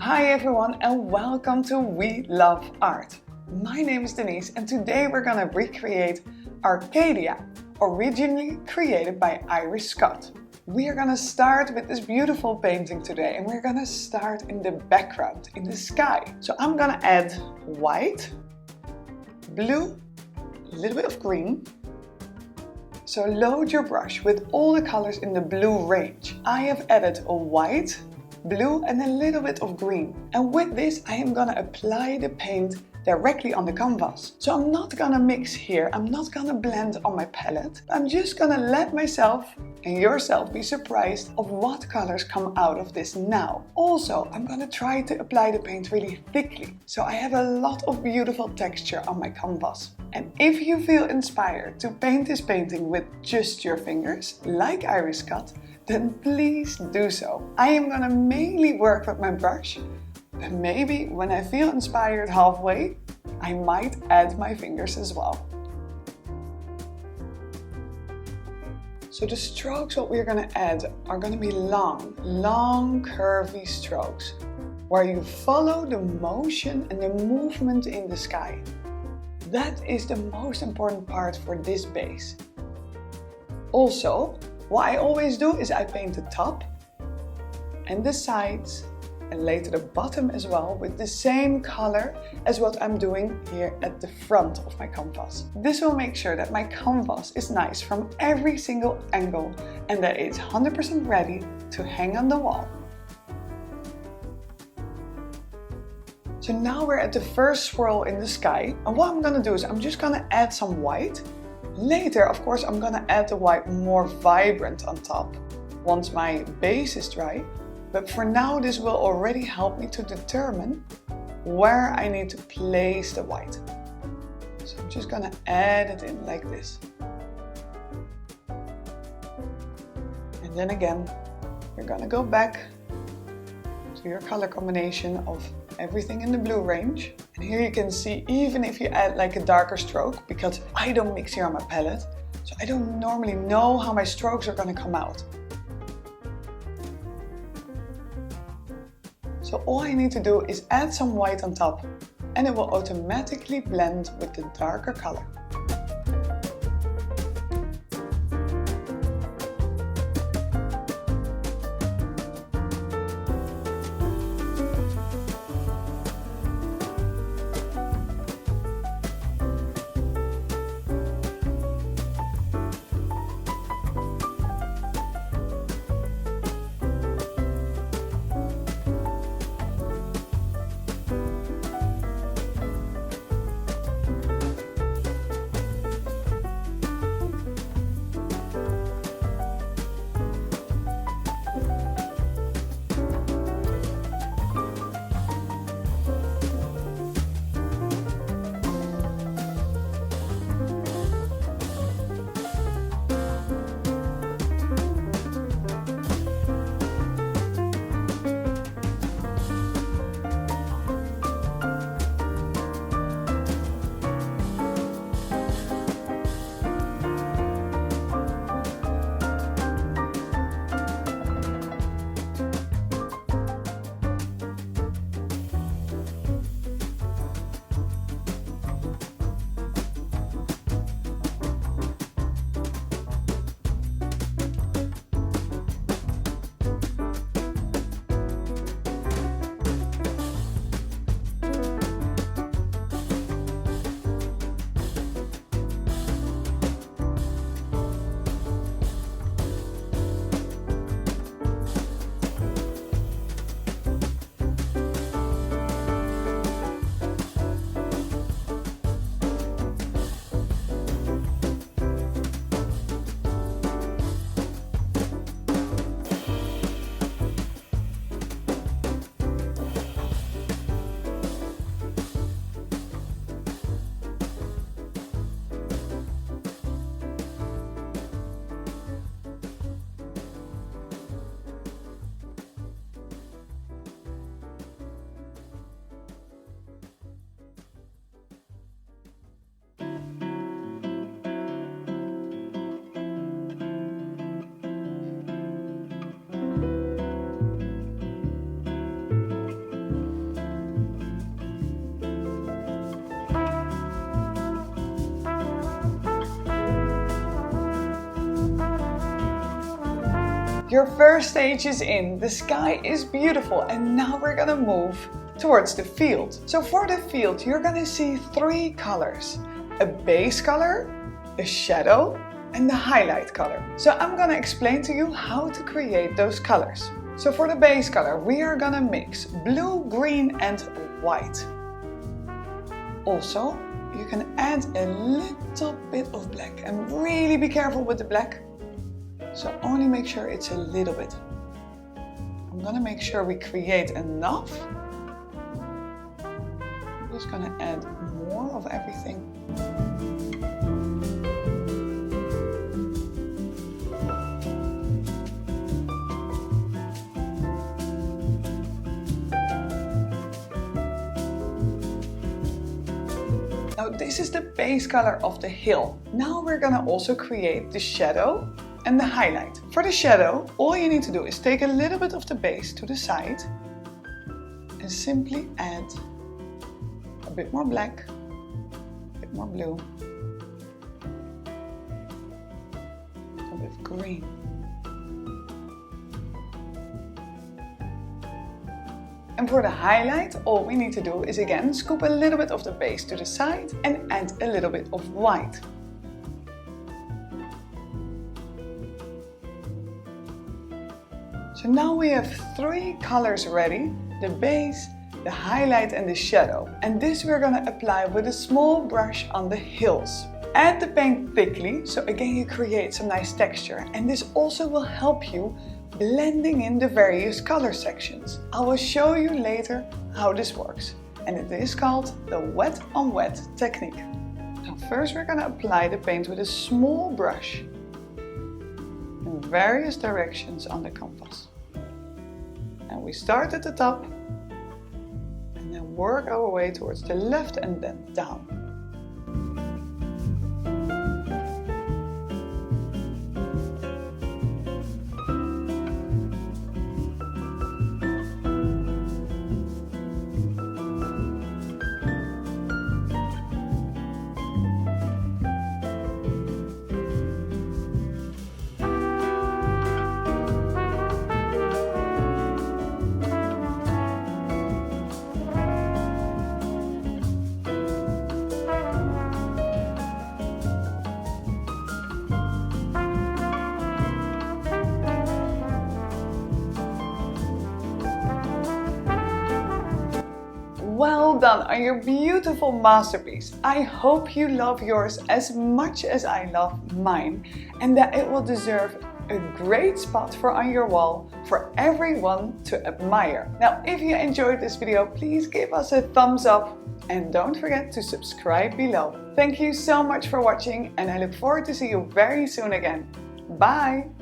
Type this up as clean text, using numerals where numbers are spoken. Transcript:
Hi everyone and welcome to We Love Art. My name is Denise and today we're gonna recreate Arcadia, originally created by Iris Scott. We are gonna start with this beautiful painting today and we're gonna start in the background, in the sky. So I'm gonna add white, blue, a little bit of green. So load your brush with all the colors in the blue range. I have added a white, blue and a little bit of green. And with this I am gonna apply the paint directly on the canvas. So I'm not gonna mix here, I'm not gonna blend on my palette. I'm just gonna let myself and yourself be surprised of what colors come out of this now. Also, I'm gonna try to apply the paint really thickly, so I have a lot of beautiful texture on my canvas. And if you feel inspired to paint this painting with just your fingers, like Iris Scott, then please do so. I am gonna mainly work with my brush, but maybe when I feel inspired halfway, I might add my fingers as well. So the strokes what we're gonna add are gonna be long curvy strokes, where you follow the motion and the movement in the sky. That is the most important part for this base. Also, what I always do is I paint the top and the sides and later the bottom as well with the same color as what I'm doing here at the front of my canvas. This will make sure that my canvas is nice from every single angle and that it's 100% ready to hang on the wall. So now we're at the first swirl in the sky, and what I'm gonna do is I'm just gonna add some white. Later, of course, I'm gonna add the white more vibrant on top once my base is dry. But for now, this will already help me to determine where I need to place the white. So I'm just gonna add it in like this. And then again, you're gonna go back to your color combination of everything in the blue range. And here you can see, even if you add like a darker stroke, because I don't mix here on my palette, so I don't normally know how my strokes are gonna come out. So all I need to do is add some white on top and it will automatically blend with the darker color. Your first stage is in, the sky is beautiful, and now we're gonna move towards the field. So for the field, you're gonna see 3 colors: a base color, a shadow, and the highlight color. So I'm gonna explain to you how to create those colors. So for the base color, we are gonna mix blue, green, and white. Also, you can add a little bit of black, and really be careful with the black. So only make sure it's a little bit. I'm gonna make sure we create enough. I'm just gonna add more of everything. Now this is the base color of the hill. Now we're gonna also create the shadow and the highlight. For the shadow, all you need to do is take a little bit of the base to the side and simply add a bit more black, a bit more blue, a bit of green. And for the highlight, all we need to do is again scoop a little bit of the base to the side and add a little bit of white. So now we have 3 colors ready: the base, the highlight, and the shadow. And this we're gonna apply with a small brush on the hills. Add the paint thickly, so again you create some nice texture, and this also will help you blending in the various color sections. I will show you later how this works, and it is called the wet on wet technique. Now first we're gonna apply the paint with a small brush in various directions on the canvas. And we start at the top and then work our way towards the left and then down. Well done on your beautiful masterpiece. I hope you love yours as much as I love mine, and that it will deserve a great spot for on your wall for everyone to admire. Now, if you enjoyed this video, please give us a thumbs up and don't forget to subscribe below. Thank you so much for watching, and I look forward to see you very soon again. Bye!